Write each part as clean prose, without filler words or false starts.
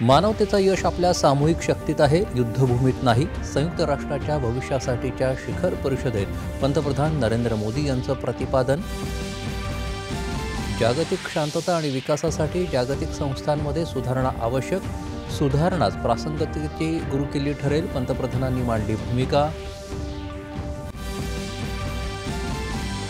मानवतेचं यश आपल्या सामूहिक शक्तीत आहे, युद्धभूमीत नाही. संयुक्त राष्ट्राच्या भविष्यासाठीच्या शिखर परिषदेत पंतप्रधान नरेंद्र मोदी यांचं प्रतिपादन. जागतिक शांतता आणि विकासासाठी जागतिक संस्थांमध्ये सुधारणा आवश्यक. सुधारणाच प्रासंगिकतेची गुरुकिल्ली ठरेल, पंतप्रधानांनी मांडली भूमिका.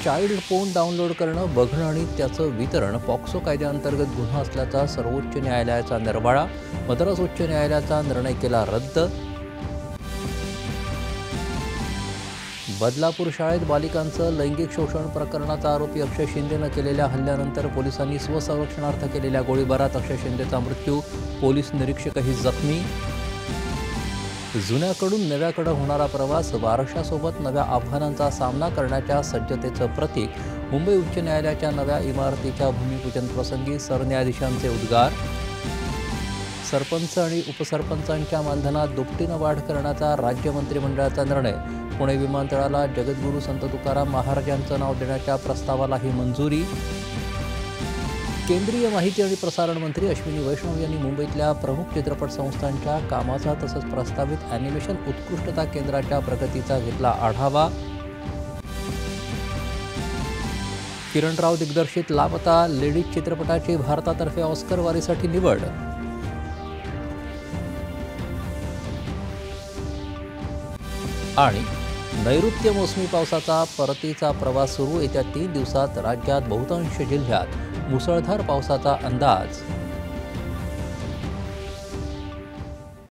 चाइल्ड पोर्न डाउनलोड करणं, बघणं आणि त्याचं वितरण पॉक्सो कायद्याअंतर्गत गुन्हा असल्याचा सर्वोच्च न्यायालयाचा निर्वाळा. मद्रास उच्च न्यायालयाचा निर्णय केला रद्द. बदलापूर शाळेत बालिकांचं लैंगिक शोषण प्रकरणाचा आरोपी अक्षय शिंदेनं केलेल्या हल्ल्यानंतर पोलिसांनी स्वसंरक्षणार्थ केलेल्या गोळीबारात अक्षय शिंदेचा मृत्यू, पोलीस निरीक्षकही जखमी. जुन्याकडून नव्याकडे होणारा प्रवास, वारशासोबत नव्या आव्हानांचा सामना करण्याच्या सज्जतेचं प्रतीक. मुंबई उच्च न्यायालयाच्या नव्या इमारतीच्या भूमिपूजन प्रसंगी सरन्यायाधीशांचे उद्गार. सरपंच आणि उपसरपंचांच्या मानधनात दुपटीनं वाढ करण्याचा राज्य मंत्रिमंडळाचा निर्णय. पुणे विमानतळाला जगद्गुरू संत तुकाराम महाराजांचं नाव देण्याच्या प्रस्तावालाही मंजुरी. केंद्रीय माहिती आणि प्रसारण मंत्री अश्विनी वैष्णव यांनी मुंबईतल्या प्रमुख चित्रपट संस्थांच्या कामाचा तसंच प्रस्तावित ॲनिमेशन उत्कृष्टता केंद्राच्या प्रगतीचा घेतला आढावा. किरण राव दिग्दर्शित लापता लेडीज चित्रपटाची भारतातर्फे ऑस्कर वारीसाठी निवड. आणि नैऋत्य मोसमी पावसाचा परतीचा प्रवास सुरू. येत्या 3 दिवसात राज्यात बहुतांश जिल्ह्यात मुसळधार पावसाचा अंदाज.